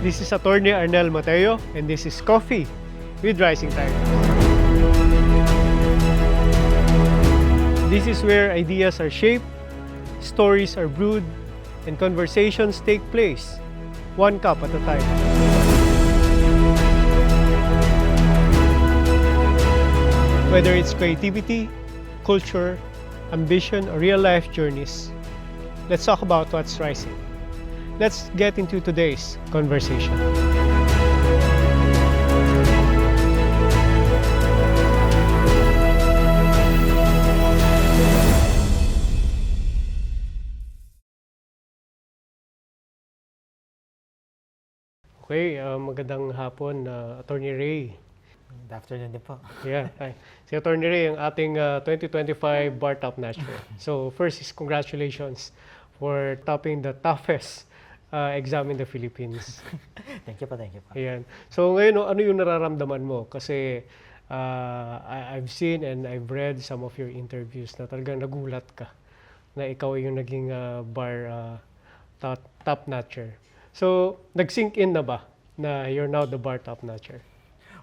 This is Attorney Arnel Mateo, and this is Coffee with Rising Tigers. This is where ideas are shaped, stories are brewed, and conversations take place, one cup at a time. Whether it's creativity, culture, ambition, or real-life journeys, let's talk about what's rising. Let's get into today's conversation. Okay, magandang hapon, Attorney Ray. Good afternoon din po. Yeah, hi. Si Attorney Ray, ang ating 2025 Bar Top National. So first is congratulations for topping the toughest exam in the Philippines. Thank you po, thank you po. Ayan. So ngayon, ano yung nararamdaman mo? Kasi I've seen and I've read some of your interviews na talagang nagulat ka na ikaw yung naging bar top notcher. So, nag-sink in na ba na you're now the bar top notcher?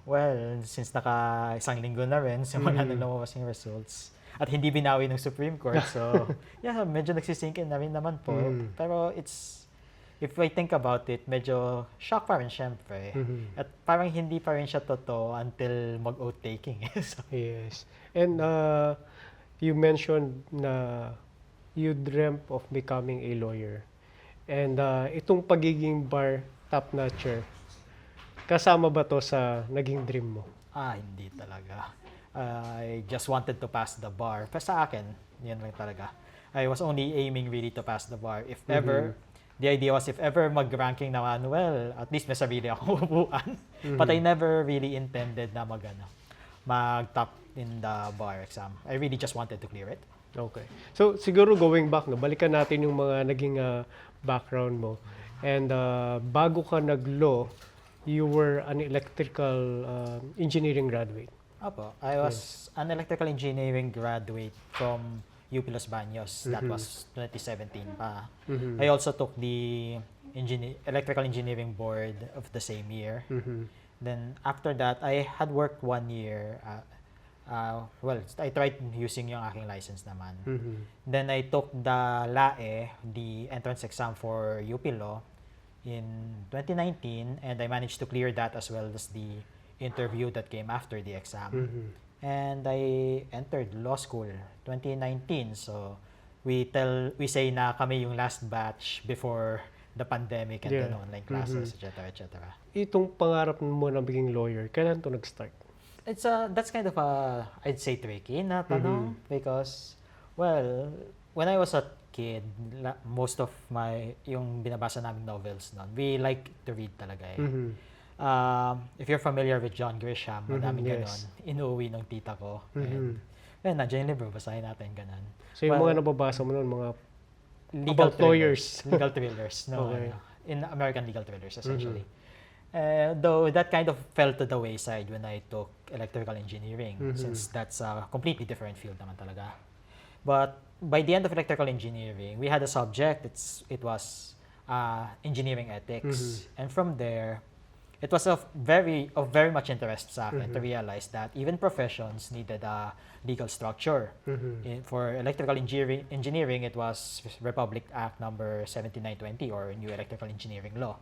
Well, since naka isang linggo na rin, simula na lumabas yung results. At hindi binawi ng Supreme Court. So, yeah, medyo nagsisink in na rin naman po. Pero if I think about it, medyo shock pa rin syempre. At parang hindi pa rin siya totoo until mag-oath taking. So, Yes. And you mentioned na you dreamt of becoming a lawyer. And itong pagiging bar top notcher, kasama ba to sa naging dream mo? hindi talaga. I just wanted to pass the bar. Pero sa akin, yun lang talaga. I was only aiming really to pass the bar. If ever, the idea was if ever mag-ranking naman, well, at least may sarili akong upuan. But I never really intended na mag-top in the bar exam. I really just wanted to clear it. Okay. So, siguro going back, no, balikan natin yung mga naging background mo. And bago ka nag-law, you were an electrical engineering graduate. Opo. I was an electrical engineering graduate from UP Los Baños. That was 2017 pa. I also took the electrical engineering board of the same year. Then after that, I had worked 1 year. I tried using yung aking license naman. Then I took the LAE, the entrance exam for UP Law in 2019, and I managed to clear that as well as the interview that came after the exam. And I entered law school 2019. So we say na kami yung last batch before the pandemic and the online classes, etc., etc. Itong pangarap mo na maging lawyer, kailan to nag-start? That's kind of I'd say tricky na tanong because, well, when I was a kid, most of yung binabasa naming novels noon, we like to read talaga eh. If you're familiar with John Grisham, madaming ganon, inuwi ng tita ko. And nandiyan yung libro, basahin natin ganon. So yung mga nababasa mo noon, mga legal about lawyers. Legal thrillers. No, Okay. In American legal thrillers, essentially. Though that kind of fell to the wayside when I took electrical engineering, since that's a completely different field naman talaga. But by the end of electrical engineering, we had a subject. It was engineering ethics, and from there, it was of very much interest sa akin to realize that even professions needed a legal structure. For electrical engineering, it was Republic Act number 7920 or New Electrical Engineering Law.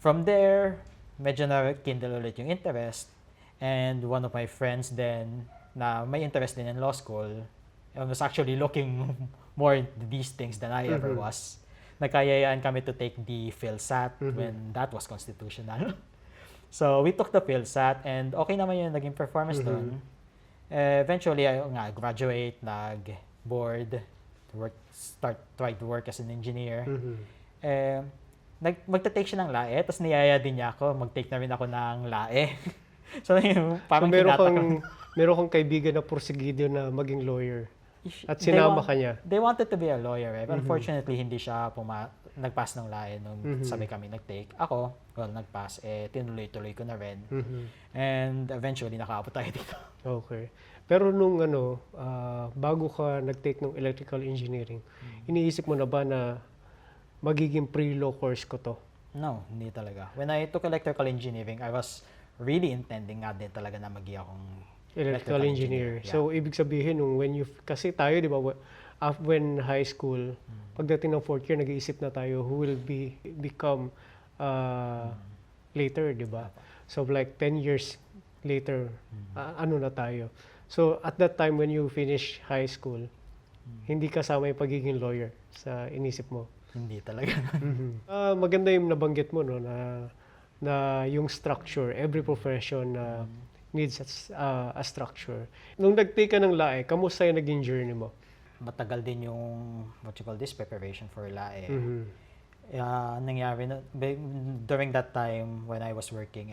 From there, medyo na-kindle ulit yung interest, and one of my friends then na may interest din in law school was actually looking more into these things than I ever was. Nagkayayaan kami to take the PhilSat when that was constitutional. So we took the PhilSat and okay naman yung naging performance doon. Eventually, I graduate, nag-board, tried to work as an engineer. Magta-take siya ng LAE, tapos niyaya din niya ako, mag-take na rin ako ng LAE. So, parang meron kang kaibigan na porsigido na maging lawyer at sinama ka niya. They wanted to be a lawyer, eh. Unfortunately, hindi siya nag-pass ng LAE nung sabi kami nag-take. Ako, well, nag-pass, tinuloy-tuloy ko na rin. And eventually, nakaabot tayo dito. Okay. Pero nung bago ka nag-take ng electrical engineering, iniisip mo na ba na magiging pre-law course ko to? No, hindi talaga. When I took electrical engineering, I was really intending nga din talaga na akong Electrical engineer. Yeah. So, ibig sabihin, kasi tayo, di ba, when high school, pagdating ng fourth year, nag-iisip na tayo who will become later, di ba? So, like 10 years later, ano na tayo. So, at that time, when you finish high school, hindi kasama yung pagiging lawyer sa inisip mo. Hindi talaga. Maganda yung nabanggit mo, no, na yung structure, every profession needs a structure. Nung nag-take ka ng LAE, kamusta yung naging journey mo? Matagal din yung, preparation for LAE. Mhm. Nangyari during that time when I was working,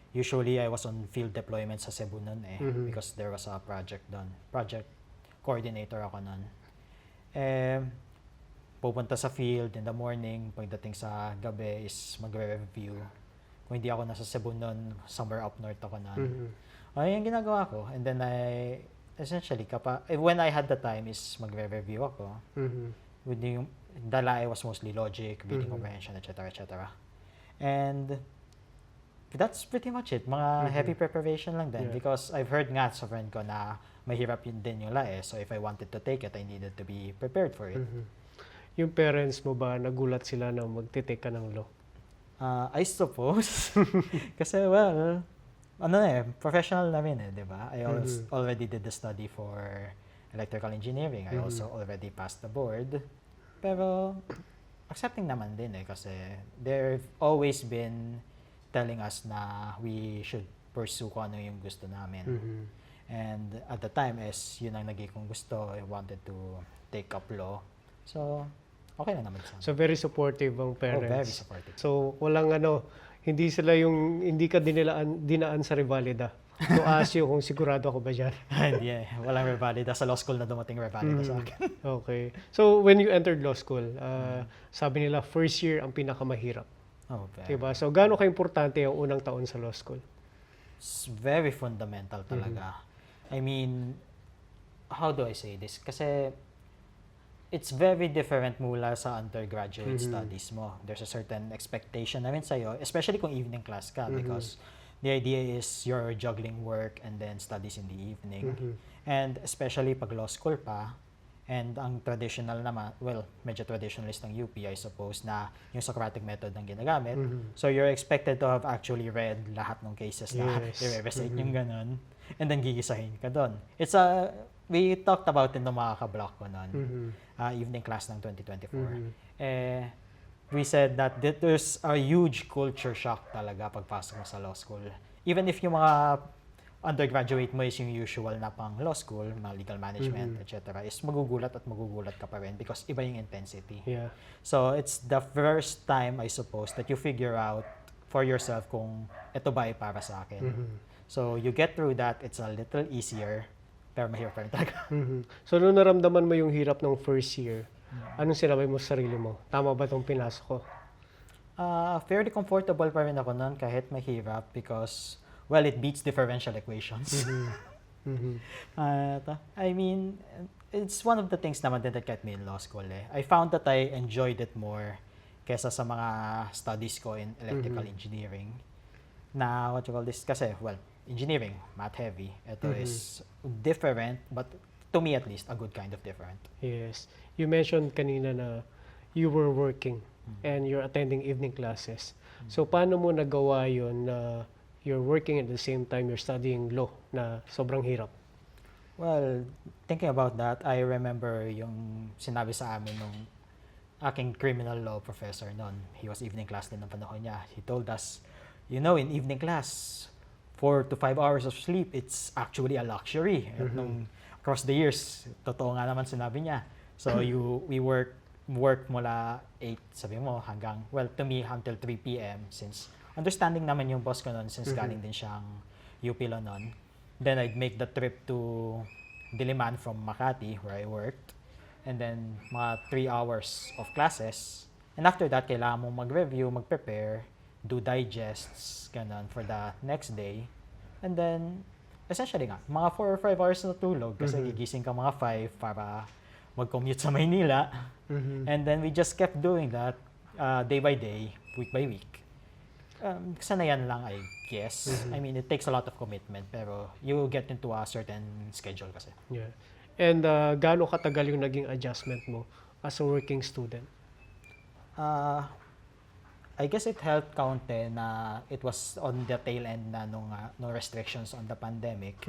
usually I was on field deployment sa Cebu nun because there was a project doon. Project coordinator ako nun. Pupunta sa field in the morning, pagdating sa gabi is magre-review. Kung hindi ako nasa Cebu nun, somewhere up north ako nun. Ay, yung ginagawa ko. And then essentially, when I had the time is magre-review ako. With the LAE was mostly logic, reading comprehension, etc. And that's pretty much it. Mga heavy preparation lang din. Because I've heard nga sa friend ko na mahirap yun din yung LAE. So if I wanted to take it, I needed to be prepared for it. Yung parents mo ba, nagulat sila na magtitake ka ng law? I suppose. Kasi professional na rin di ba? I already did the study for electrical engineering. I also already passed the board. Pero accepting naman din kasi they've always been telling us na we should pursue kung ano yung gusto namin. And at the time yun ang naging kong gusto. I wanted to take up law. So, okay na naman sa So, very supportive ang parents. very supportive. So, hindi ka dinaan sa Revalida. To ask you kung sigurado ako ba dyan. Hindi walang revalida. Sa law school na dumating revalida sa akin. Okay. So, when you entered law school, sabi nila, first year ang pinakamahirap. Diba? So, gaano ka-importante ang unang taon sa law school? It's very fundamental talaga. I mean, how do I say this? Kasi it's very different mula sa undergraduate studies mo. There's a certain expectation na rin sa'yo, especially kung evening class ka because the idea is you're juggling work and then studies in the evening. And especially pag law school pa, and ang traditional naman, medyo traditionalist ng UP, I suppose, na yung Socratic method ang ginagamit. So you're expected to have actually read lahat ng cases na i-recite yung ganun, and then gigisahin ka doon. We talked about it ng mga ka-block ko noon, evening class ng 2024. We said that there's a huge culture shock talaga pagpasok mo sa law school. Even if yung mga undergraduate mo is yung usual na pang law school, mga legal management, etc., is magugulat ka pa rin because iba yung intensity. Yeah. So it's the first time, I suppose, that you figure out for yourself kung ito ba ay para sa akin. So you get through that, it's a little easier. Pero mahirap pa rin talaga. So, nung naramdaman mo yung hirap ng first year, anong sinabi mo sa sarili mo? Tama ba itong pinasok ko? Fairly comfortable pa rin ako nun kahit mahirap because, it beats differential equations. I mean, it's one of the things naman din that kept me in law school. I found that I enjoyed it more kesa sa mga studies ko in electrical engineering. Na, kasi, engineering, math heavy. Ito is different, but to me at least, a good kind of different. Yes. You mentioned kanina na you were working and you're attending evening classes. So, paano mo nagawa yun na you're working at the same time you're studying law na sobrang hirap? Well, thinking about that, I remember yung sinabi sa amin nung aking criminal law professor noon. He was evening class din ng panahon niya. He told us, in evening class, 4 to 5 hours of sleep, it's actually a luxury. Across the years, totoo nga naman sinabi niya. So we work mula 8, sabi mo, hanggang, to me, until 3 p.m. Since understanding naman yung boss ko noon, since galing din siyang UP Law noon. Then I'd make the trip to Diliman from Makati, where I worked. And then mga 3 hours of classes. And after that, kailangan mong mag-review, mag-prepare, do digests, ganun, for the next day. And then, essentially nga, mga 4 or 5 hours na tulog kasi gigising ka mga 5 para mag-commute sa Maynila. And then we just kept doing that day by day. week by week. Sanayan lang, I guess. I mean, it takes a lot of commitment, pero you get into a certain schedule kasi. Yeah. And gaano katagal yung naging adjustment mo as a working student? I guess it helped kaunti na it was on the tail end na nung restrictions on the pandemic.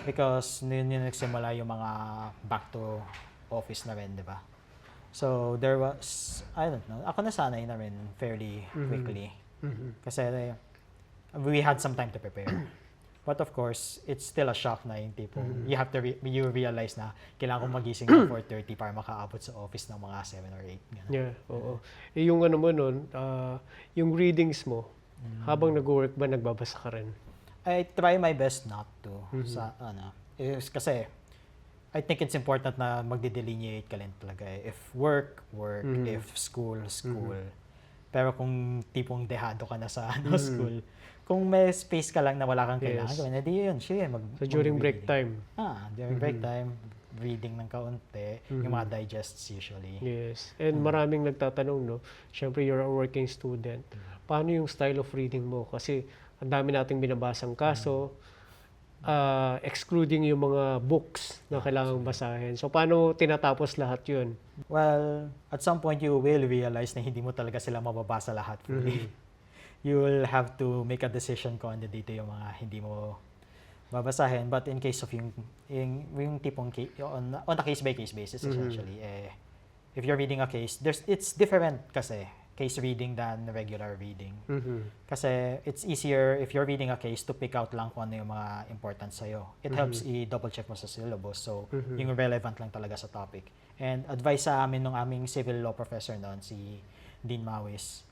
Because yun nagsimula yung mga back to office na rin, di ba? So, there was, I don't know, ako nasanay na rin fairly quickly. Kasi we had some time to prepare. But of course, it's still a shock na yung tipo, you have to you realize na kailangan kong magising ng 4:30 para makaabot sa office ng mga 7 or 8. Ganun. Yeah, oo. Yung ano mo nun, yung readings mo, habang nag-work ba, nagbabasa ka rin? I try my best not to. Kasi I think it's important na magde-delineate ka rin talaga. If work, if school. Pero kung tipong dehado ka na sa school, kung may space ka lang na wala kang kailangan gawin, edi yun, sige, So during break time? During break time, reading ng kaunti, yung mga digests usually. Yes. And maraming nagtatanong, no? Siyempre, you're a working student. Paano yung style of reading mo? Kasi ang dami nating binabasang kaso, excluding yung mga books na kailangang basahin. So, paano tinatapos lahat yun? Well, at some point, you will realize na hindi mo talaga sila mababasa lahat fully. You will have to make a decision kung ano dito yung mga hindi mo babasahin. But in case of yung tipong on a case-by-case basis, essentially, if you're reading a case, it's different kasi case reading than regular reading. Kasi it's easier if you're reading a case to pick out lang kung ano yung mga important sa'yo. It helps i-double check mo sa syllabus. So, yung relevant lang talaga sa topic. And advice sa amin nung aming civil law professor noon, si Dean Mawis,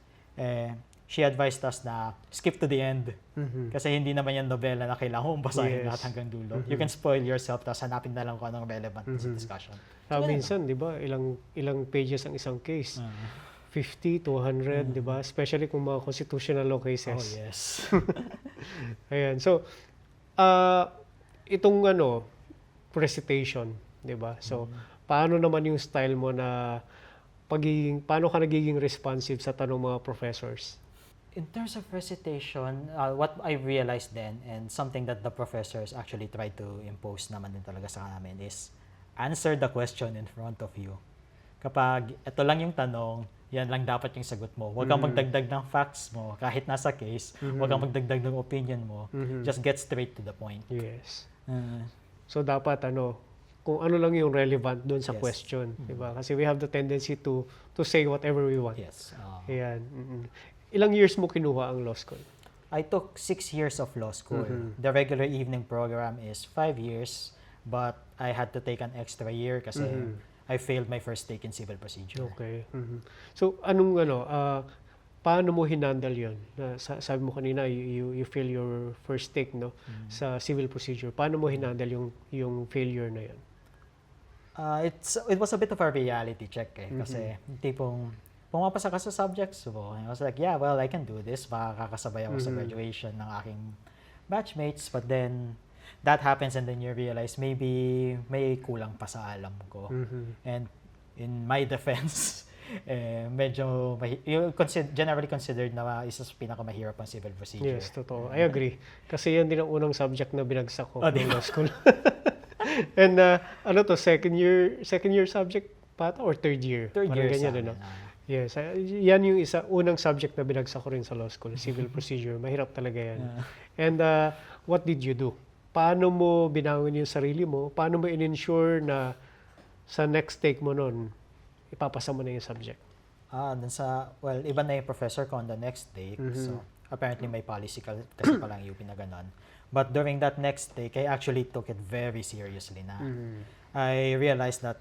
she advised us na skip to the end. Kasi hindi naman yan novela na kailangan mong basahin lahat hanggang dulo. You can spoil yourself, tapos hanapin na lang kung anong relevant sa discussion. So, minsan, di ba, ilang pages ang isang case? 50 to 100, di ba? Especially kung mga constitutional law cases. Oh, yes. Ayan. So, itong recitation, di ba? So, paano naman yung style mo na paano ka nagiging responsive sa tanong mga professors? In terms of recitation, what I realized then, and something that the professors actually tried to impose naman din talaga sa amin, is answer the question in front of you. Kapag ito lang yung tanong, yan lang dapat yung sagot mo. Huwag kang magdagdag ng facts mo kahit nasa case. Huwag kang magdagdag ng opinion mo. Just get straight to the point. Yes. So dapat kung ano lang yung relevant doon sa Yes. question, di ba? Kasi we have the tendency to say whatever we want. Yes. Ayan. Ilang years mo kinuha ang law school? I took 6 years of law school. The regular evening program is 5 years, but I had to take an extra year kasi I failed my first take in civil procedure. Okay. So paano mo hinandle yun? Sabi mo kanina, you fail your first take, no? Sa civil procedure. Paano mo hinandle yung failure na yun? It was a bit of a reality check kasi tipong pumapasa ka sa subjects mo. And I was like, yeah, well, I can do this. Makakasabay ako sa graduation ng aking batchmates. But then, that happens and then you realize maybe may kulang pa sa alam ko. And in my defense, medyo generally considered na isa sa pinakamahirap ang civil procedure. Yes, totoo. I agree. Kasi yan din ang unang subject na binagsak ko ng law school. And second year subject pa or third year? Third year ganyan, sa amin. Yes, yan yung unang subject na binagsak ko rin sa law school, civil procedure. Mahirap talaga yan. And what did you do? Paano mo binangon yung sarili mo? Paano mo in-ensure na sa next take mo nun, ipapasa mo na yung subject? Iba na yung professor ko on the next take. So, apparently may policy kasi palang UP na ganon. But during that next take, I actually took it very seriously na. I realized that,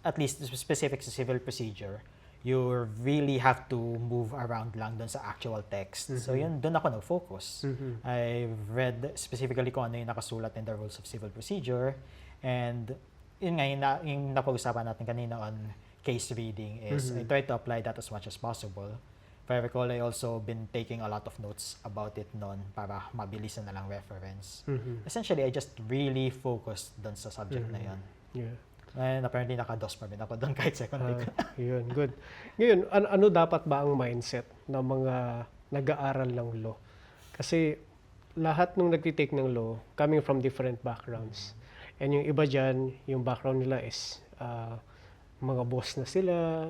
at least specific sa civil procedure, you really have to move around lang dun sa actual text. So yun, dun ako nag-focus. I read specifically kung ano yung nakasulat in the rules of civil procedure. And yun nga, yung napag-usapan natin kanina on case reading is I try to apply that as much as possible. If I recall, I also been taking a lot of notes about it noon para mabilisan na lang reference. Essentially, I just really focused dun sa subject na yun. Yeah. And apparently naka-DOS pa rin ako doon kahit second week. Yun, good. Ngayon, ano dapat ba ang mindset ng mga nag-aaral ng law? Kasi lahat nung nagtitake ng law, coming from different backgrounds. And yung iba dyan, yung background nila is mga boss na sila,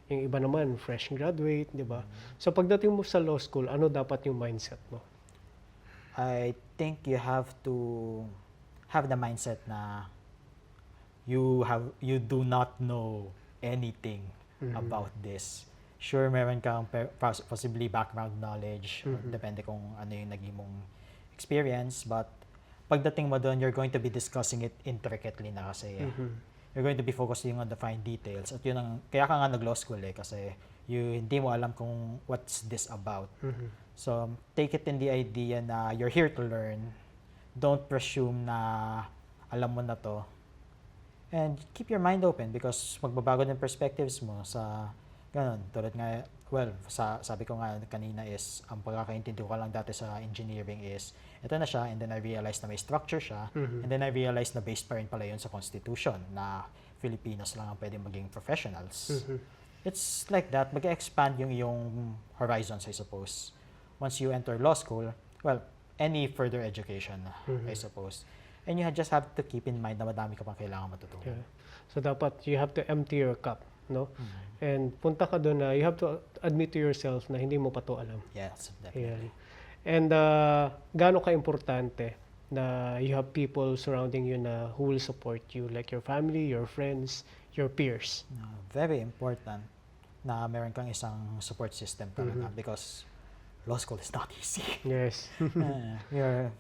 yung iba naman, fresh graduate, di ba? So pagdating mo sa law school, ano dapat yung mindset mo? I think you have to have the mindset na you do not know anything about this. Sure, meron kang possibly background knowledge, or depende kung ano yung naging mong experience, but pagdating mo doon, you're going to be discussing it intricately na kasi you're going to be focusing on the fine details. At yun ang, kaya ka nga nag-law school kasi hindi mo alam kung what's this about. So, take it in the idea na you're here to learn. Don't presume na alam mo na to. And keep your mind open because magbabago ng perspectives mo sa ganun. Tulad nga, sabi ko nga kanina is, ang pagkakaintindi ko lang dati sa engineering is, ito na siya, and then I realized na may structure siya, and then I realized na based pa rin pala yun sa Constitution, na Filipinos lang ang pwedeng maging professionals. It's like that, mag-expand yung iyong horizons, I suppose. Once you enter law school, any further education, I suppose. And you just have to keep in mind na madami ka pang kailangan matutunan. Yeah. So dapat you have to empty your cup, no? And punta ka doon na you have to admit to yourself na hindi mo pa to alam. Yes, definitely. Yan. And gaano ka-importante na you have people surrounding you na who will support you, like your family, your friends, your peers. Very important na meron kang isang support system talaga because law school is not easy. Yes.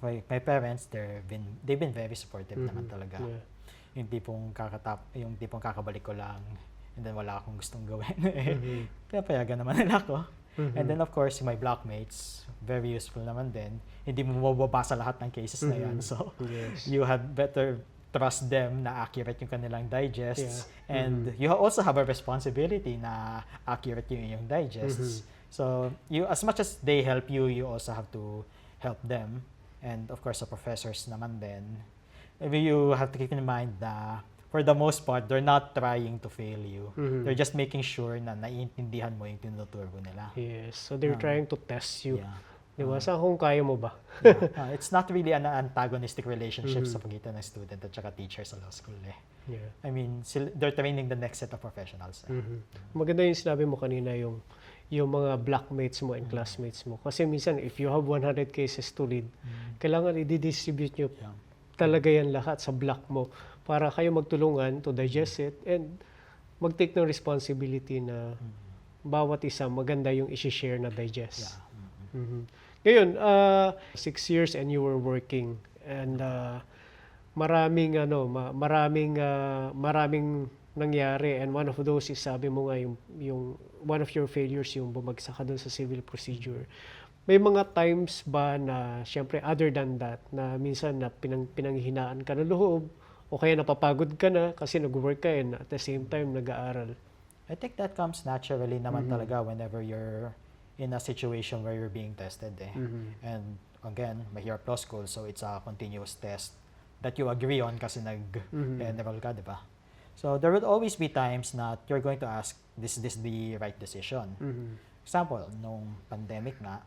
My parents, they've been very supportive naman talaga. Yeah. Yung tipong kakabalik ko lang and then wala akong gustong gawin. Kaya payagan naman nila ako. And then of course, my blockmates, very useful naman din. Hindi mo mababasa lahat ng cases na yan. So, you had better trust them na accurate yung kanilang digests. Yeah. And you also have a responsibility na accurate yung iyong digests. So, as much as they help you, you also have to help them. And of course, the professors naman din. You have to keep in mind na for the most part, they're not trying to fail you. They're just making sure na naiintindihan mo yung tinuturo nila. Yes. So, they're trying to test you. Yeah. Diba? Sa kung kaya mo ba? It's not really an antagonistic relationship sa pagitan ng student at saka teacher sa law school Yeah. I mean, they're training the next set of professionals. Maganda yung sinabi mo kanina, yung mga blockmates mo and classmates mo. Kasi minsan, if you have 100 cases to read, kailangan i-distribute nyo talaga yan lahat sa block mo para kayo magtulungan to digest it and mag-take ng responsibility na bawat isa maganda yung isi-share na digest. Ngayon, 6 years and you were working and maraming nangyari and one of those is sabi mo nga yung one of your failures yung bumagsak ka dun sa civil procedure. May mga times ba na syempre other than that na minsan na pinanghihinaan ka ng loob o kaya napapagod ka na kasi nag-work ka and at the same time nag-aaral? I think that comes naturally naman talaga whenever you're in a situation where you're being tested. And again, mahirap law school, so it's a continuous test that you agree on kasi nag-enroll ka, di ba? So there will always be times na you're going to ask, is this the right decision? Example, nung pandemic nga,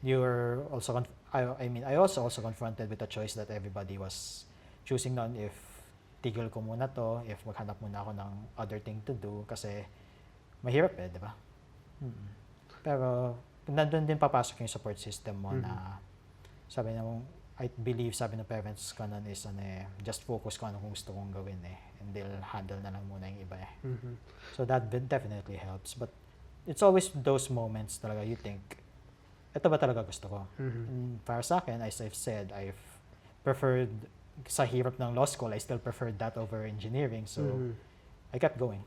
I also confronted with a choice that everybody was choosing on if tigil ko muna to, if maghanap muna ako ng other thing to do kasi mahirap di ba? Pero nandun din papasok yung support system mo na sabi ng parents ko nun is just focus ko anong gusto kong gawin and they'll handle na lang muna yung iba So that definitely helps, but it's always those moments talaga you think ito ba talaga gusto ko? And para sa akin, as I've said, I've preferred sa hirap ng law school, I still preferred that over engineering, so I kept going.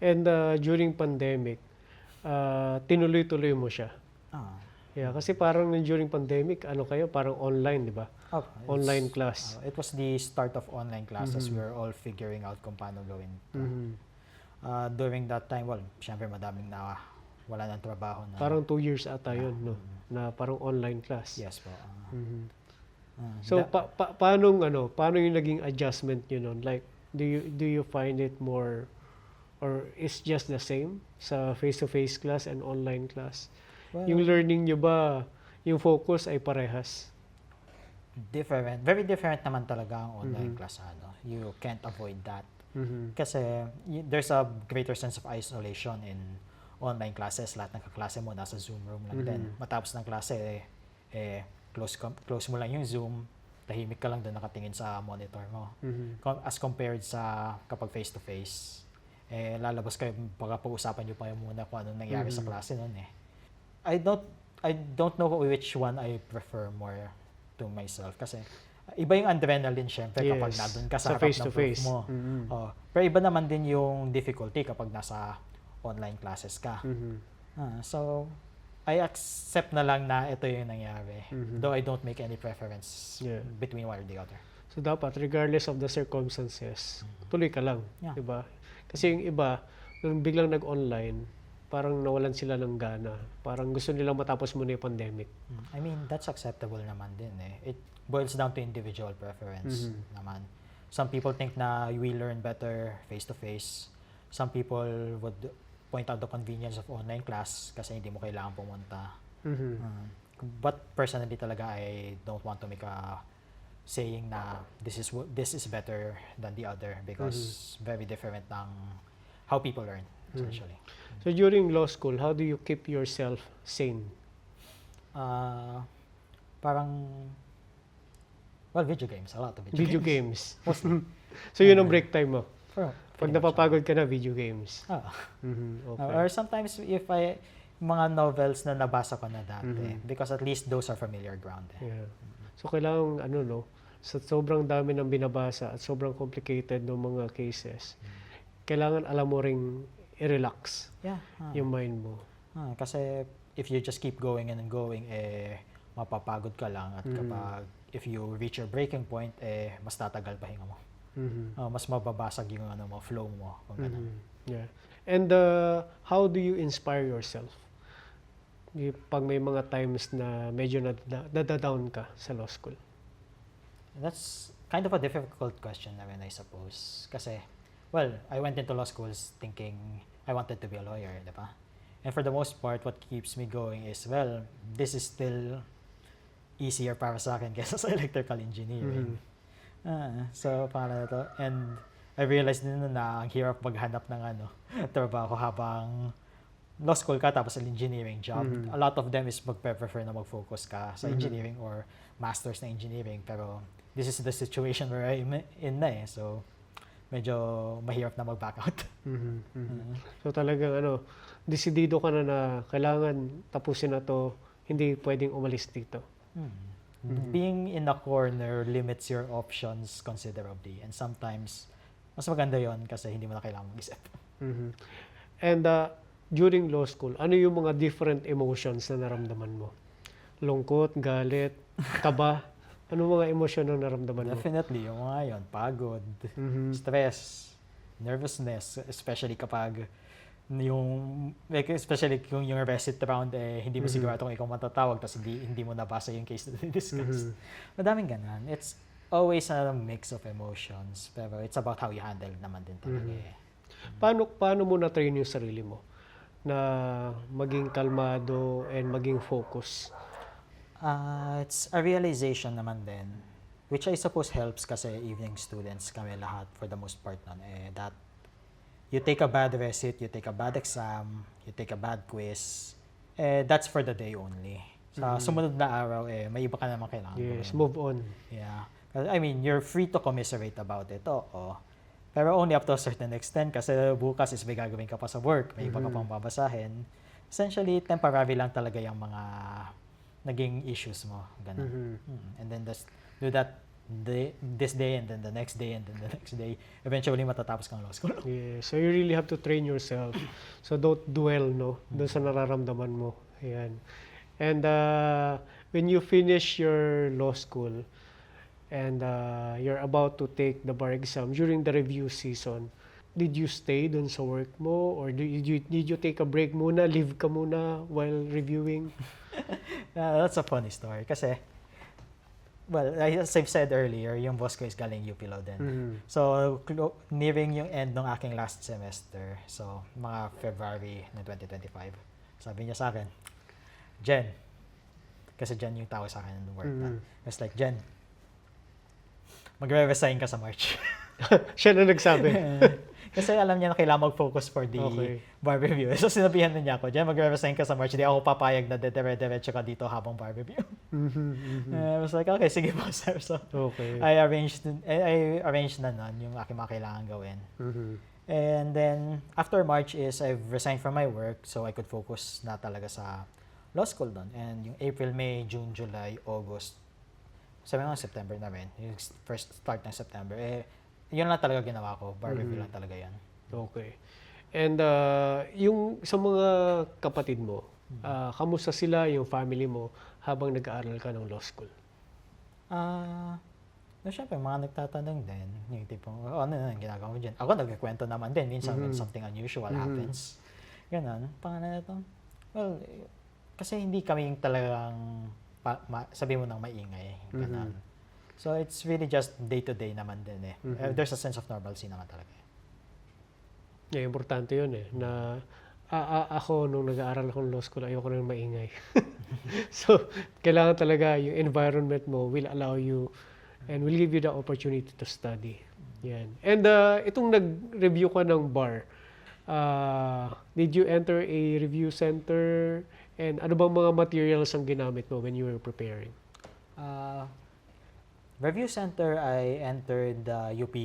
And during pandemic, tinuloy-tuloy mo siya. Yeah, kasi parang during pandemic, parang online, di ba? Online class. It was the start of online classes. We were all figuring out kung paano gawin. During that time, syempre madaming wala ng trabaho na. Parang 2 years ata yun, no? Na parang online class. Yes po. So, paano yung naging adjustment nyo nun? Like, Do you find it more, or it's just the same sa face-to-face class and online class? Well, Yung learning nyo ba, yung focus ay parehas? different. Very different naman talaga ang online Mhm. class. You can't avoid that. Mhm. Kasi there's a greater sense of isolation in online classes. Lahat ng kaklase mo nasa Zoom room lang din. Mhm. Matapos ng klase, close mo lang yung Zoom, tahimik ka lang doon nakatingin sa monitor mo. Mhm. As compared sa kapag face-to-face, lalabas kayo, baka pag-usapan nyo pa yung muna kung anong nangyari sa Mhm. klase noon eh. I don't know which one I prefer more to myself kasi iba yung adrenaline syempre kapag Yes, nandun ka sa sa harap ng prof face-to-face. mo. Mhm. Oh, pero iba naman din yung difficulty kapag nasa online classes ka. Mhm. So, I accept na lang na ito yung nangyari. Mhm. Though I don't make any preference Yeah. between one or the other. So dapat regardless of the circumstances, tuloy ka lang, Yeah. 'di ba? Kasi yung iba, nung biglang nag-online, parang nawalan sila ng gana. Parang gusto nilang matapos muna yung pandemic. I mean, that's acceptable naman din eh. It boils down to individual preference Mhm. naman. Some people think na we learn better face-to-face. Some people would point out the convenience of online class kasi hindi mo kailangan pumunta. Mhm. But personally talaga, I don't want to make a saying na this is better than the other because very different ng how people learn essentially. So during law school, how do you keep yourself sane? Parang video games, a lot of Video games. Mostly. So yun ang break time mo. Pag Pretty much, napapagod ka na, video games. Mhm. Okay. Or sometimes if mga novels na nabasa ko na dati because at least those are familiar ground. Yeah. So kailangan sa sobrang dami ng binabasa at sobrang complicated ng mga cases, kailangan alam mo ring i-relax Yeah. yung mind mo. Kasi if you just keep going and going, mapapagod ka lang at kapag if you reach your breaking point, mas tatagal pa hinga mo. Mhm. Mas mababasag yung flow mo. Kung ganun. Yeah. And how do you inspire yourself? Pag may mga times na medyo nadadown ka sa law school. That's kind of a difficult question na rin, I suppose. Kasi, well, I went into law schools thinking I wanted to be a lawyer, di ba? And for the most part, what keeps me going is, well, this is still easier para sa akin kaysa sa electrical engineering. So, para na to. And I realized din na ang hirap maghanap ng trabaho habang law school ka tapos an engineering job. A lot of them is magpe-prefer na mag-focus ka sa engineering or masters na engineering. Pero this is the situation where I'm in na eh. So, medyo mahirap na mag-back out. So talagang desidido ka na kailangan tapusin na to, hindi pwedeng umalis dito. Being in a corner limits your options considerably. And sometimes, mas maganda yon kasi hindi mo na kailangan mag-isip. And during law school, ano yung mga different emotions na naramdaman mo? Lungkot, galit, kaba? Ano mga emosyon ang naramdaman mo? Definitely, yung mga yun, pagod, stress, nervousness, especially kapag especially kung yung recit round hindi mo sigurado kung ikaw matatawag tapos hindi mo nabasa yung case na discuss. Madaming ganun. It's always a mix of emotions pero it's about how you handle naman din talaga eh. Paano mo na-train yung sarili mo na maging kalmado and maging focus? It's a realization naman din which I suppose helps kasi evening students kami lahat for the most part nun that you take a bad recit, you take a bad exam, you take a bad quiz, that's for the day only. Sa sumunod na araw, may iba ka naman kailangan. Yes, move on. Yeah. I mean, you're free to commiserate about it, oo. Pero only up to a certain extent kasi bukas is may gagawin ka pa sa work, may iba ka pang babasahin. Essentially, temporary lang talaga yung mga naging issues mo. Ganun. And then do that this day and then the next day and then the next day. Eventually, matatapos kang law school. Yeah, so you really have to train yourself. So don't dwell, doon sa nararamdaman mo. Ayan. And when you finish your law school and you're about to take the bar exam during the review season, did you stay dun sa work mo or did you take a break muna, leave ka muna while reviewing? That's a funny story kasi well, as I've said earlier, yung boss ko is galing UP Law din. So, nearing yung end ng aking last semester, so mga February ng 2025, sabi niya sa akin, Jen, kasi Jen yung tao sa akin ng work na. It's like, Jen, magre-resign ka sa March. Siya na nagsabi. Kasi alam niya na kailangan mag-focus for the bar review. So sinabihan na niya ako, Jen, magre-resign ka sa March, di ako papayag na dire-diretso ka dito habang bar review. I was like, okay, sige po, sir. So I arranged na nun yung aking mga kailangan gawin. And then, after March is I've resigned from my work so I could focus na talaga sa law school doon. And yung April, May, June, July, August, sabi nga September na rin, yung first start ng September, yun lang talaga ginawa ko. Bar review lang talaga yan. Okay. And yung sa mga kapatid mo, kamusta sila, yung family mo, habang nag-aaral ka ng law school? Siyempre, mga nagtatanong din, yung tipong, ano na ginagawa mo dyan? Ako nagkikwento naman din, minsan when something unusual happens. Ganon. Pangalan na ito? Well, kasi hindi kami talagang, sabi mo nang maingay. Ganon. So, it's really just day-to-day naman din eh. There's a sense of normalcy naman talaga. Yeah, importante yun eh, na ako, nung nag-aaral akong law school, ayoko nang maingay. So, kailangan talaga yung environment mo will allow you and will give you the opportunity to study. Yan. And itong nag-review ka ng bar, did you enter a review center? And ano bang mga materials ang ginamit mo when you were preparing? Review center, I entered the UP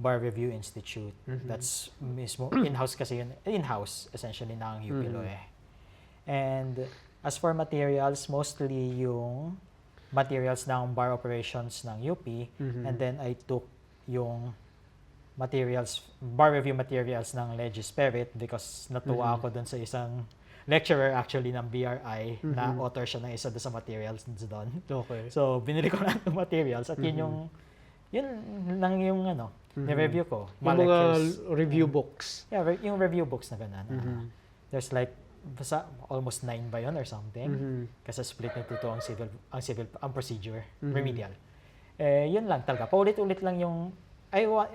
Bar Review Institute. That's mismo in-house kasi yun. In-house, essentially, ng UP Law eh. And as for materials, mostly yung materials ng bar operations ng UP. And then I took yung materials, bar review materials ng Legis Spirit because natuwa ako dun sa isang lecturer actually ng BRI na author siya ng isa doon sa materials doon. Okay. So, binili ko lang ng materials at yun lang yung ni-review ko. Yung mga review books. Yeah, yung review books na ganun. There's like, basta almost 9 ba yun or something? Kasi split na ito ang procedure, remedial. Yun lang talaga. Paulit-ulit lang yung,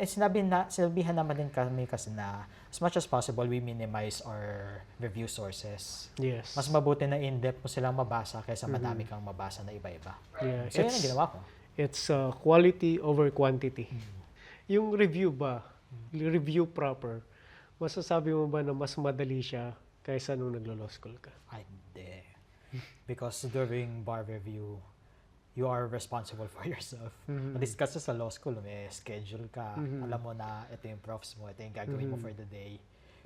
sinabihan naman din kami kasi na as much as possible, we minimize our review sources. Yes. Mas mabuti na in-depth mo silang mabasa kaysa madami kang mabasa na iba-iba. Yeah. So, yun ang ginawa ko. It's quality over quantity. Yung review ba, review proper, masasabi mo ba na mas madali siya kaysa nung naglo-law school ka? Ay, hindi. Because during bar review, you are responsible for yourself. At least kasi sa law school, may schedule ka. Alam mo na ito yung profs mo, ito yung gagawin mo for the day.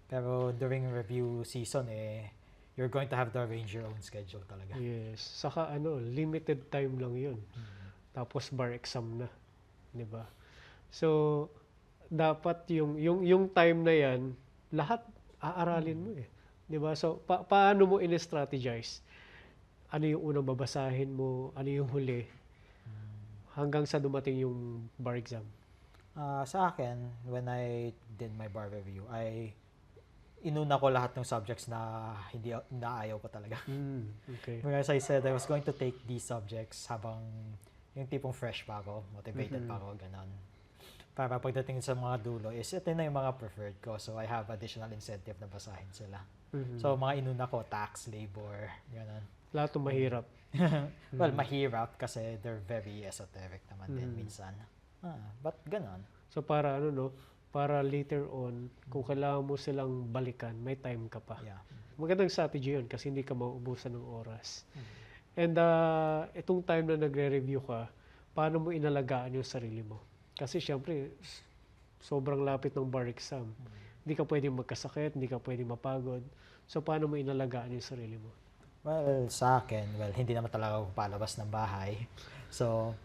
Pero during review season, you're going to have to arrange your own schedule talaga. Yes. Saka limited time lang yun. Tapos bar exam na. Di ba? So, dapat yung time na yan, lahat aaralin mo eh. Di ba? So, paano mo in-strategize? Ano yung unang babasahin mo? Ano yung huli? Hanggang sa dumating yung bar exam. Sa akin, when I did my bar review, inuna ko lahat ng subjects na ayaw ko talaga. Okay. As I said, I was going to take these subjects habang yung tipong fresh pa ako, motivated pa ako, ganon. Para pagdating sa mga dulo, ito na yung mga preferred ko. So, I have additional incentive na basahin sila. So, mga inuna ko, tax, labor, ganon. Lahat ng mahirap. Well, mahirap kasi they're very esoteric naman din minsan. But ganon. So para para later on, kung kailangan mo silang balikan, may time ka pa. Yeah. Magandang strategy yun kasi hindi ka mauubusan ng oras. And itong time na nagre-review ka, paano mo inalagaan yung sarili mo? Kasi syempre, sobrang lapit ng bar exam. Hindi ka pwedeng magkasakit, hindi ka pwedeng mapagod. So paano mo inalagaan yung sarili mo? Well, sa akin, hindi naman talaga ako palabas ng bahay. So,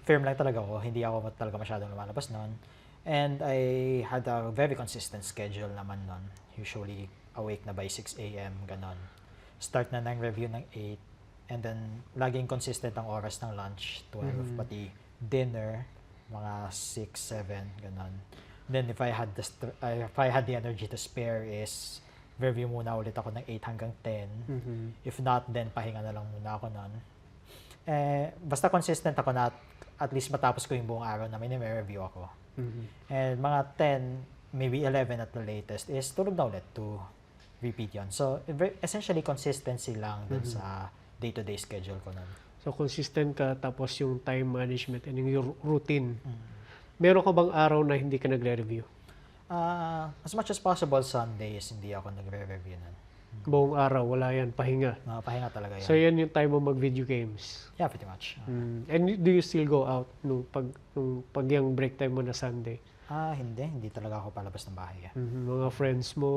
firm lang talaga ako. Hindi ako talaga masyadong lumalabas noon. And I had a very consistent schedule naman noon. Usually, awake na by 6 a.m., ganon. Start na ng review ng 8. And then, laging consistent ang oras ng lunch, 12. Pati dinner, mga 6, 7, ganon. Then, if I had the energy to spare is review muna ulit ako ng 8 hanggang 10. If not, then pahinga na lang muna ako nun. Basta consistent ako na at least matapos ko yung buong araw na may review ako. And mga 10, maybe 11 at the latest is tulog na ulit to repeat yon. So, essentially, consistency lang dun sa day-to-day schedule ko nun. So, consistent ka, tapos yung time management and yung routine. Meron ka bang araw na hindi ka nagre-review? As much as possible, Sundays, hindi ako nagre-review nun. Buong araw, wala yan, pahinga. Pahinga talaga yan. So, yan yung time mo mag-video games. Yeah, pretty much. And do you still go out nung pag yung break time mo na Sunday? Hindi talaga ako palabas ng bahay. Mga friends mo,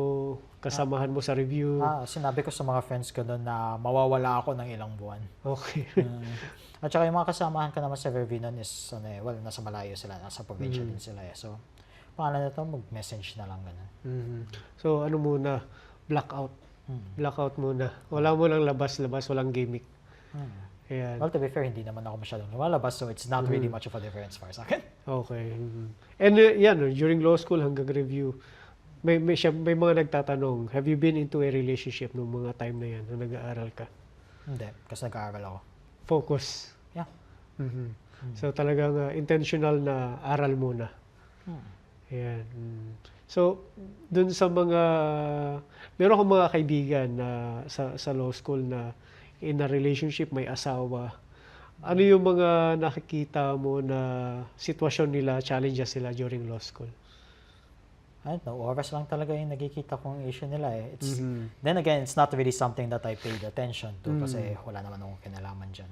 kasamahan mo sa review? Sinabi ko sa mga friends ko doon na mawawala ako ng ilang buwan. Okay. At saka yung mga kasamahan ko naman sa review nun is, nasa malayo sila, nasa probinsya din sila. So, pangalan na ito, mag-message na lang ganun. So, ano muna? Blackout. Blackout muna. Wala mo lang labas-labas, walang gimmick. Ayan. Well, to be fair, hindi naman ako masyadong lumalabas, so it's not really much of a difference para sa akin. Okay. And yan, during law school hanggang review, may mga nagtatanong, have you been into a relationship nung mga time na yan, nung nag-aaral ka? Hindi, kasi nag-aaral ako. Focus. Yeah. So talagang intentional na aral muna. Ayan. So, dun sa meron akong mga kaibigan na sa law school na in a relationship, may asawa. Ano yung mga nakikita mo na sitwasyon nila, challenges sila during law school? I don't know, oras lang talaga yung nagkikita kong issue nila eh. Then again, it's not really something that I paid attention to kasi wala naman akong kinalaman dyan.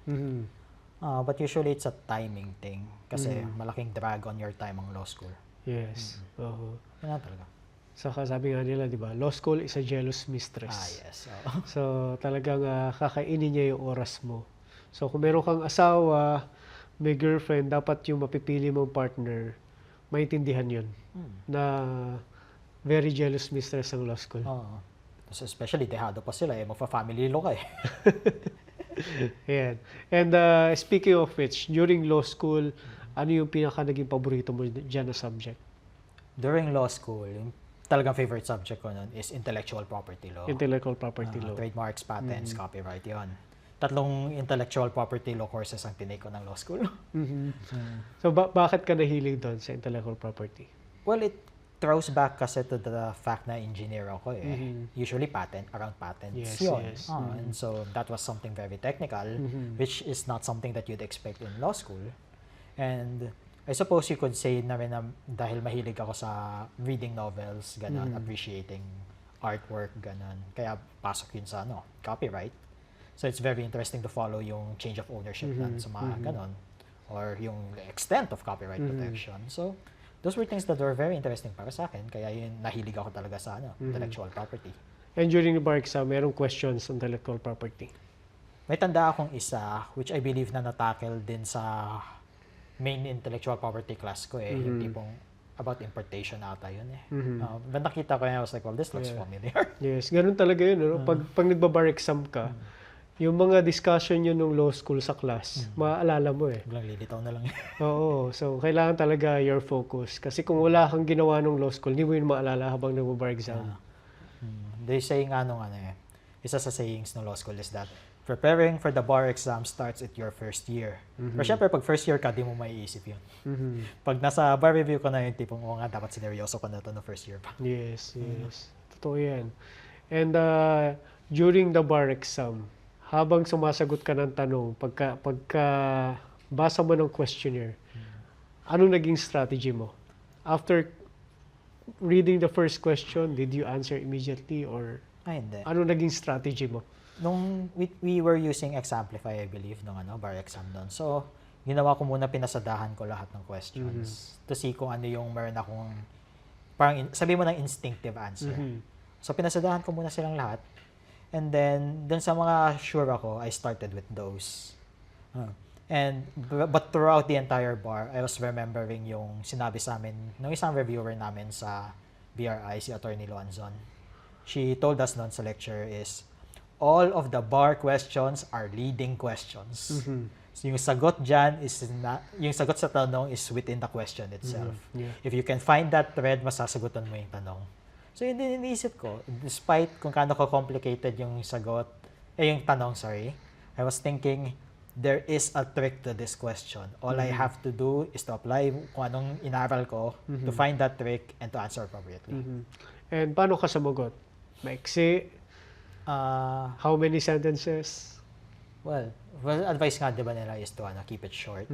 But usually it's a timing thing kasi malaking drag on your time ang law school. Yes. Yun lang talaga. Saka sabi nga nila, di ba, law school is a jealous mistress. Yes. So talagang kakainin niya yung oras mo. So kung meron kang asawa, may girlfriend, dapat yung mapipili mong partner, maintindihan yun. Na very jealous mistress ang law school. So especially, dehado pa sila eh. Magpa-family law ka eh. Ayan. And speaking of which, during law school, ano yung pinaka naging paborito mo dyan na subject? During law school, yung talagang favorite subject ko nun is intellectual property law. Intellectual property law. Trademarks, patents, copyright, yun. 3 intellectual property law courses ang tinake ko ng law school. So bakit ka nahilig doon sa intellectual property? Well, it throws back kasi to the fact na engineer ako eh. Usually around patents yun. Yes. And so that was something very technical, which is not something that you'd expect in law school. And I suppose you could say na rin na dahil mahilig ako sa reading novels, ganun, appreciating artwork, ganun. Kaya pasok yun sa copyright. So it's very interesting to follow yung change of ownership sa mga ganun, or yung extent of copyright protection. So those were things that were very interesting para sa akin, kaya yun nahilig ako talaga sa intellectual property. And during the bar exam, merong questions on intellectual property? May tanda akong isa, which I believe na natackle din sa main intellectual property class ko eh, yung tipong about importation ata yun eh. But nakita ko yun, I was like, well, this looks familiar. Yes, ganun talaga yun. Pag nagbabar exam ka, yung mga discussion yun nung law school sa class, maaalala mo eh. Biglang lilitaw na lang. Oo, so kailangan talaga your focus. Kasi kung wala kang ginawa nung law school, hindi mo yun maalala habang nagbabar exam. They say nga isa sa sayings ng law school is that preparing for the bar exam starts at your first year. Pero syempre, pag first year ka, di mo maiisip yun. Pag nasa bar review ko na yung tipong, dapat sineryoso ko na ito no first year pa. Yes. Totoo yan. And during the bar exam, habang sumasagot ka ng tanong, pagka basa mo ng questionnaire, anong naging strategy mo? After reading the first question, did you answer immediately or Hindi. ano naging strategy mo? Nung we were using Examplify, I believe, nung bar exam doon. So, ginawa ko muna, pinasadahan ko lahat ng questions to see kung ano yung meron akong, parang sabi mo ng instinctive answer. So, pinasadahan ko muna silang lahat. And then, dun sa mga sure ako, I started with those. But throughout the entire bar, I was remembering yung sinabi sa amin nung isang reviewer namin sa BRI, si Attorney Luanzon. She told us noon sa lecture is, all of the bar questions are leading questions. So yung sagot dyan is yung sagot sa tanong is within the question itself. If you can find that thread, masasagutan mo yung tanong. So yun din iniisip ko, despite kung kaano ka complicated yung sagot, yung tanong, sorry, I was thinking, there is a trick to this question. All I have to do is to apply kung anong inaral ko to find that trick and to answer appropriately. And paano ka sumagot? Maiksi? How many sentences? Well, advice nga diba nila is to keep it short.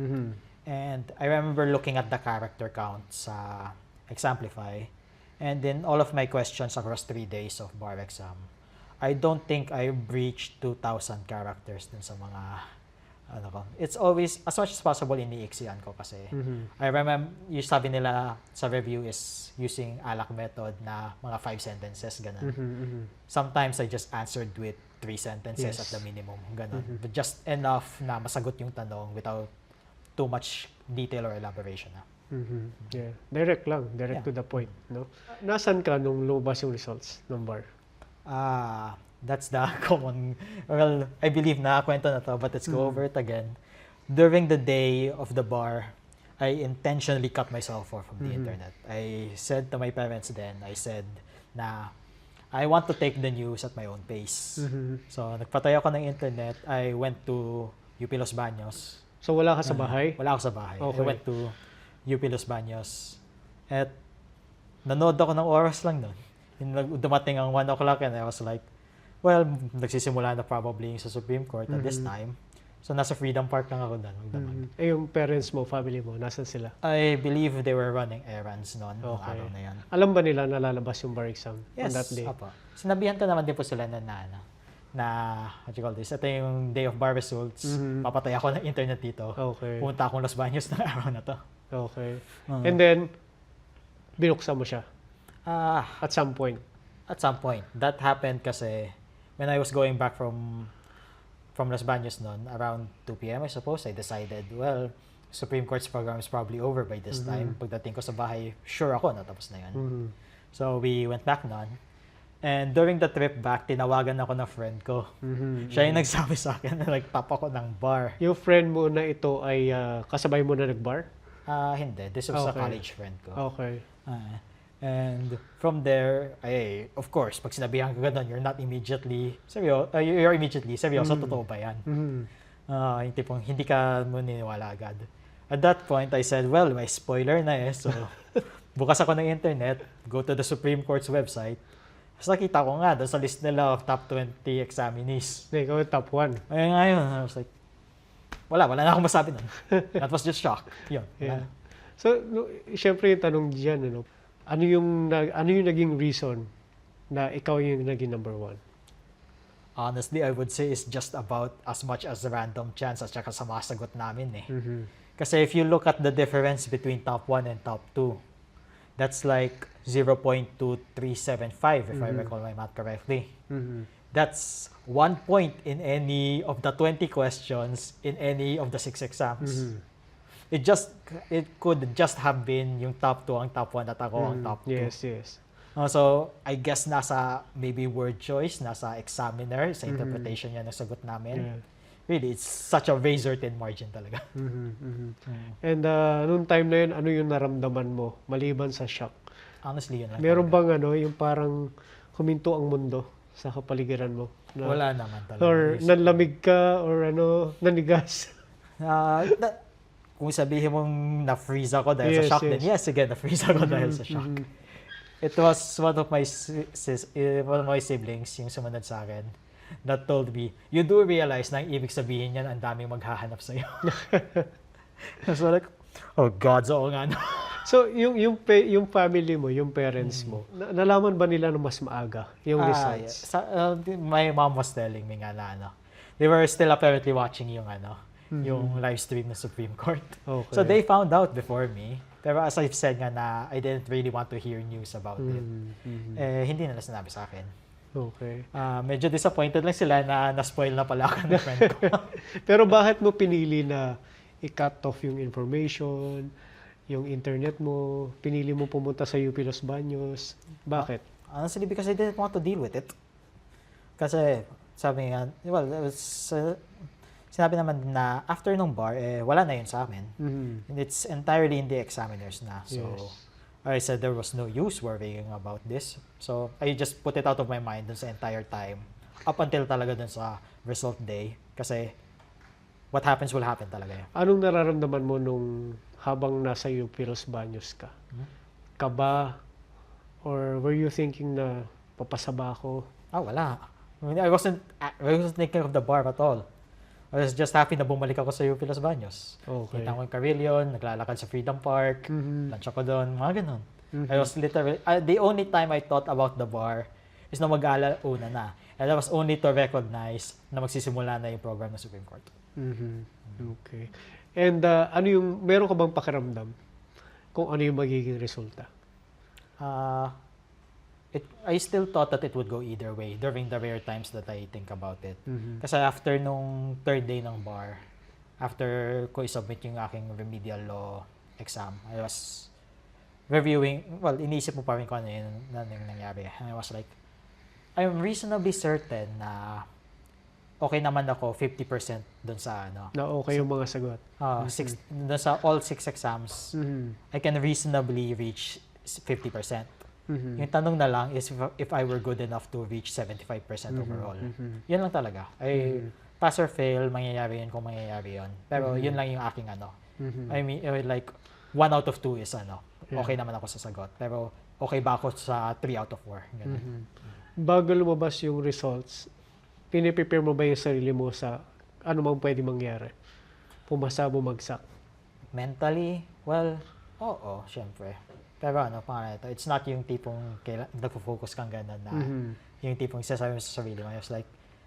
And I remember looking at the character count sa Examplify, and in all of my questions across 3 days of bar exam, I don't think I breached 2,000 characters dun sa mga It's always, as much as possible, iniiksian ko kasi I remember, yung sabi nila sa review is using ALAC method na mga 5 sentences, ganun. Sometimes I just answered with 3 sentences at the minimum, ganun. But just enough na masagot yung tanong without too much detail or elaboration. Yeah. Direct lang, direct to the point, no? Nasaan ka nung lumabas yung results ng bar? That's the common, well, I believe na kwento na to, but let's go over it again. During the day of the bar, I intentionally cut myself off from the internet. I said to my parents then, I said na I want to take the news at my own pace. So, nagpatay ako ng internet. I went to UP Los Baños. So, wala ka sa bahay? Wala ako sa bahay. Okay. I went to UP Los Baños. At nanood ako ng oras lang nun. Dumating ang 1 o'clock and I was like, well, nagsisimula na probably sa Supreme Court at this time. So, nasa Freedom Park lang ako doon. Eh, yung parents mo, family mo, nasan sila? I believe they were running errands noon. Nung araw na yan. Alam ba nila na lalabas yung bar exam on that day? Apa. Sinabihan ko naman din po sila na what you call this, ito yung day of bar results. Papatay ako ng internet dito. Okay. Pumunta akong Los Baños ng araw na to. Okay. And then, binuksan mo siya at some point? At some point. That happened kasi when I was going back from Los Baños noon, around 2 p.m. I suppose, I decided, well, Supreme Court's program is probably over by this time. Pagdating ko sa bahay, sure ako, natapos na yan. So, we went back noon. And during the trip back, tinawagan ako ng friend ko. Siya yung nagsabi sa akin na nagtap ako ng bar. Yung friend mo na ito ay kasabay mo na nag-bar? Hindi. This was a college friend ko. Okay. And from there, of course, pag sinabihan ka ganun, you're immediately seryoso, totoo ba yan? Yung tipong hindi ka mo niniwala agad. At that point, I said, well, may spoiler na so bukas ako ng internet, go to the Supreme Court's website, tapos nakita ko nga, doon sa list nila of top 20 examinees. Ikaw yung top 1. Ayun nga yun, I was like, wala na akong masabi nun. That was just shock. Yun. Yeah. So, syempre yung tanong diyan, ano yung naging reason na ikaw yung naging number 1? Honestly, I would say it's just about as much as random chance at saka sa mga sagot namin Kasi if you look at the difference between top 1 and top 2, that's like 0.2375 if I recall my math correctly. That's 1 point in any of the 20 questions in any of the 6 exams. It could just have been yung top 2 ang top 1 at ako ang top 2. Yes. So, I guess nasa maybe word choice, nasa examiner, sa interpretation niya ng sagot namin. Yeah. Really, it's such a razor-thin margin talaga. And nung time na yun, ano yung naramdaman mo maliban sa shock? Honestly, yun lang. Meron bang yung parang huminto ang mundo sa kapaligiran mo? Wala naman talaga. Or nanlamig ka or nanigas? Kung sabihin mong na-freeze ako dahil sa shock, then yes, again, na-freeze ako dahil sa shock. It was one of my siblings, yung sumunod sa akin, that told me, you do realize na ang ibig sabihin yan, ang daming maghahanap sa'yo. So like, oh God, so nga no. So, yung family mo, yung parents mo, nalaman ba nila na mas maaga yung results? My mom was telling me nga na they were still apparently watching yung yung live stream ng Supreme Court. Okay. So they found out before me. Pero as I've said nga na I didn't really want to hear news about it. Hindi nila sinabi sa akin. Okay. Medyo disappointed lang sila na na-spoil na pala ako ng friend ko. Pero bakit mo pinili na i-cut off yung information, yung internet mo, pinili mo pumunta sa UP Los Baños? Bakit? Honestly, because I didn't want to deal with it. Kasi sabi nga, well, sinabi naman na after nung bar, wala na yun sa amin. And it's entirely in the examiners na. So, I said there was no use worrying about this. So, I just put it out of my mind dun sa entire time. Up until talaga dun sa result day. Kasi, what happens will happen talaga yun. Anong nararamdaman mo nung habang nasa UP Los Baños ka? Kaba? Or were you thinking na papasaba ako? Wala. I mean, I wasn't thinking of the bar at all. I was just happy na bumalik ako sa UP Los Baños. Okay. Kita ko yung Carrillion, naglalakad sa Freedom Park, lunch ako doon, mga ganun. I was literally, the only time I thought about the bar is na mag-aalauna na. And that was only to recognize na magsisimula na yung program ng Supreme Court. Okay. And meron ka bang pakiramdam kung ano yung magiging resulta? I still thought that it would go either way during the rare times that I think about it. Kasi after nung third day ng bar, after ko i-submit yung aking remedial law exam, I was reviewing, iniisip mo pa rin kung ano yung nangyari. And I was like, I'm reasonably certain na okay naman ako 50% dun sa ano. Na okay yung mga sagot? Dun sa all 6 exams, I can reasonably reach 50%. Yung tanong na lang is if I were good enough to reach 75% overall. Yun lang talaga. Pass or fail, mangyayari yun kung mangyayari yun. Pero yun lang yung aking ano. I mean, like, 1 out of 2 is ano. Okay naman ako sa sagot. Pero okay ba ako sa 3 out of 4? Ganun. Bago lumabas yung results, piniprepare mo ba yung sarili mo sa ano mang pwede mangyari? Pumasa, bumagsak? Mentally, well, oo, syempre. Pero ano, pangalan ito, it's not yung tipong nagpo-focus kang gano'n na yung tipong sasabi mo sa sarili mo.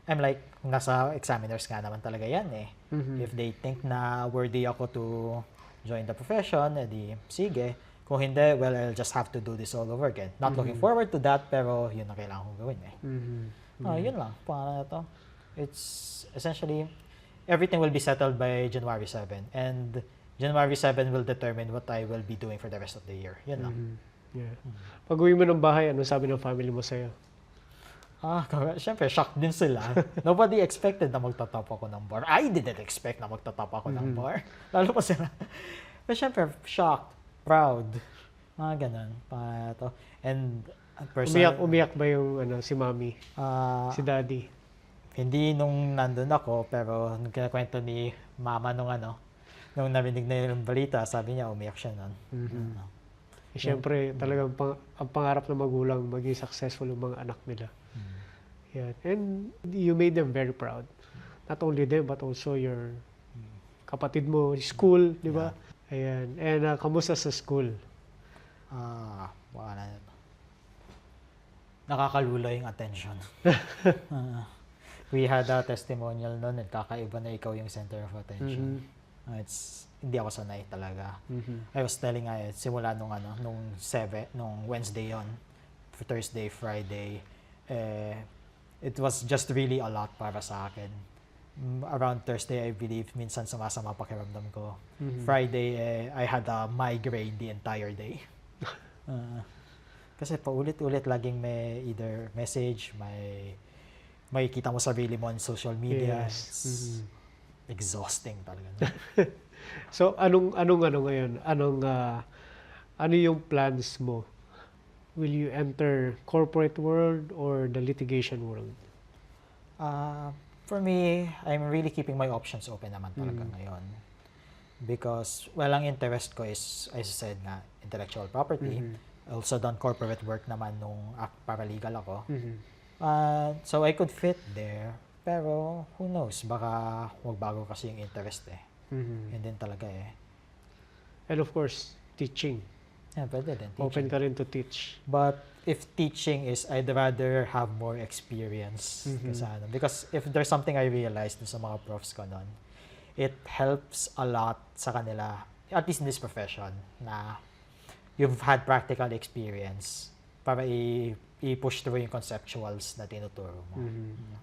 I'm like, nasa examiners nga naman talaga yan eh. If they think na worthy ako to join the profession, edi sige. Kung hindi, well, I'll just have to do this all over again. Not looking forward to that, pero yun ang kailangan kong gawin eh. Yun lang, pangalan ito. It's essentially, everything will be settled by January 7. And January 7 will determine what I will be doing for the rest of the year. Yun lang. Yeah. Pag-uwi mo ng bahay, ano sabi ng family mo sa'yo? Siyempre, shocked din sila. Nobody expected na magtatap ako ng bar. I didn't expect na magtatap ako ng bar. Lalo pa sila. Pero siyempre, shocked, proud. Mga ganun. And Umiyak ba yung si mami? Si daddy? Hindi nung nandun ako, pero nung kinakwento ni mama nung nung narinig na yung balita, sabi niya, umiyak siya nun. Siyempre, talagang ang pangarap ng magulang, maging successful yung mga anak nila. Yeah. And you made them very proud. Not only them, but also your kapatid mo, school, di ba? Ayan. And kamusta sa school? Nakakalula yung attention. We had a testimonial noon at kakaiba na ikaw yung center of attention. Hindi ako sanay talaga. I was telling simula nung Wednesday yon, Thursday, Friday, it was just really a lot para sa akin. Around Thursday, I believe, minsan sumasama pakiramdam ko. Friday, I had a migraine the entire day. Kasi paulit-ulit laging may either message, may kita mo sarili mo on social media. Yes. It's exhausting talaga. So, anong ngayon? Ano yung plans mo? Will you enter corporate world or the litigation world? For me, I'm really keeping my options open naman talaga ngayon. Because, ang interest ko is, as I said nga, intellectual property. Also done corporate work naman nung paralegal ako. So, I could fit there. Pero, who knows? Baka magbago kasi yung interest eh. Yun din talaga eh. And of course, teaching. Yeah, pwede din. Open ka rin to teach. But if teaching is, I'd rather have more experience. Because if there's something I realized sa mga profs ko nun, it helps a lot sa kanila, at least in this profession, na you've had practical experience para i-push through yung conceptuals na tinuturo mo.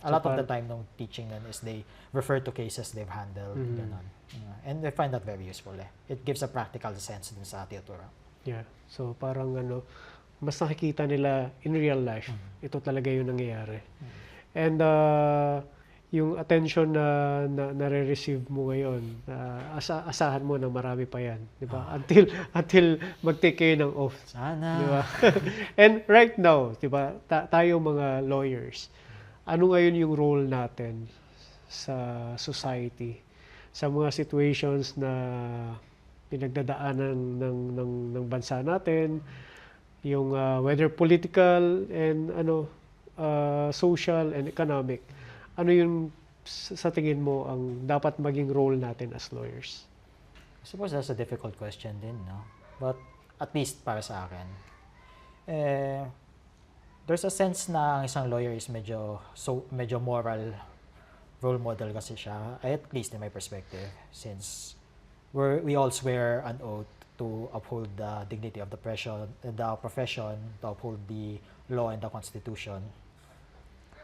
A lot of the time nung teaching nun is they refer to cases they've handled. Ganun. And I find that very useful eh. It gives a practical sense dun sa tinuturo. Yeah. So parang mas nakikita nila in real life. Ito talaga yung nangyayari. And yung attention na nare-receive mo ngayon, asahan mo na marami pa yan, di ba? Until mag-take kayo ng oath. Sana. Di ba? And right now, di ba, tayo mga lawyers, ano ngayon yung role natin sa society sa mga situations na pinagdadaanan ng bansa natin, yung whether political and social and economic. Ano yung sa tingin mo ang dapat maging role natin as lawyers? I suppose that's a difficult question din, no? But at least para sa akin, there's a sense na ang isang lawyer is medyo moral role model kasi siya, at least in my perspective, since we all swear an oath to uphold the dignity of the profession, to uphold the law and the Constitution.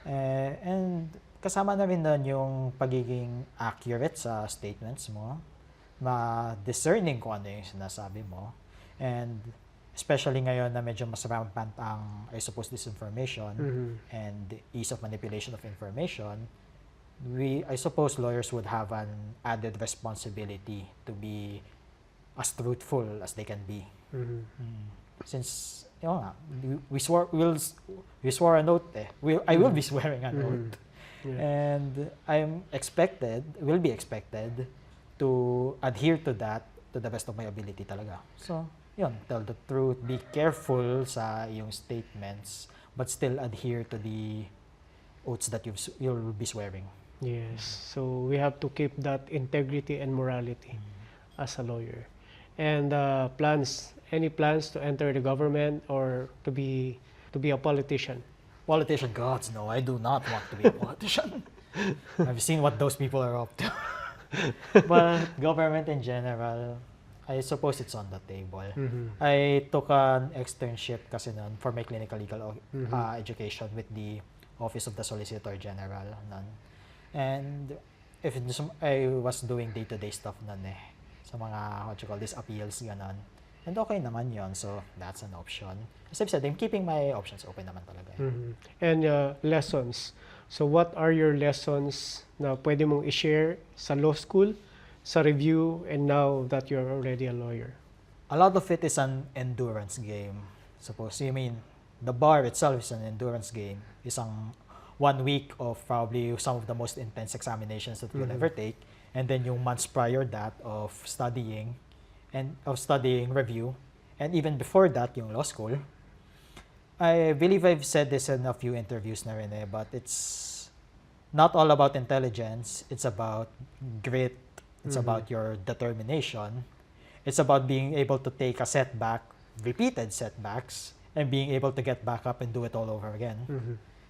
And kasama na rin doon yung pagiging accurate sa statements mo, ma-discerning kung ano yung sinasabi mo, and especially ngayon na medyo mas rampant ang, I suppose, disinformation and ease of manipulation of information, I suppose lawyers would have an added responsibility to be as truthful as they can be. Since, we swore an oath I will be swearing an oath. Yeah. And will be expected to adhere to that to the best of my ability talaga. So, tell the truth, be careful sa iyong statements, but still adhere to the oaths that you'll be swearing. Yes. So we have to keep that integrity and morality as a lawyer. And any plans to enter the government or to be a politician? Politician, gods, no, I do not want to be a politician. I've seen what those people are up to. But government in general, I suppose it's on the table. I took an externship kasi nun for my clinical legal education with the Office of the Solicitor General nun. And I was doing day-to-day stuff nun sa mga, appeals, ganon. And okay naman yon, so that's an option. As I've said, I'm keeping my options open naman talaga. And lessons. So what are your lessons na pwede mong i-share sa law school, sa review, and now that you're already a lawyer? A lot of it is an endurance game. Suppose, the bar itself is an endurance game. Isang 1 week of probably some of the most intense examinations that you'll ever take, and then yung months prior that of studying review, and even before that yung law school. I believe I've said this in a few interviews na rin but it's not all about intelligence, it's about grit, it's about your determination, it's about being able to take a setback, repeated setbacks, and being able to get back up and do it all over again.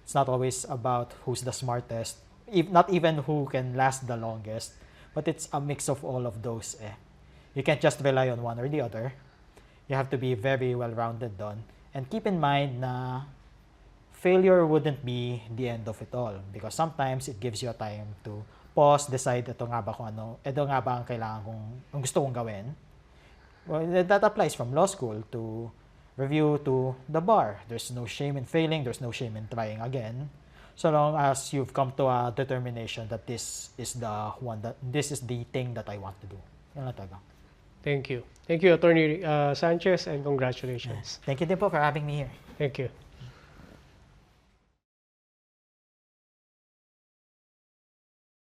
It's not always about who's the smartest, not even who can last the longest, but it's a mix of all of those. You can't just rely on one or the other. You have to be very well-rounded doon. And keep in mind na failure wouldn't be the end of it all, because sometimes it gives you a time to pause, decide ito nga ba ang kailangan ang gusto kong gawin. Well, that applies from law school to review to the bar. There's no shame in failing, there's no shame in trying again, so long as you've come to a determination that this is the thing that I want to do. Yan lang talaga. Thank you. Thank you, Attorney Sanchez, and congratulations. Thank you din po for having me here. Thank you.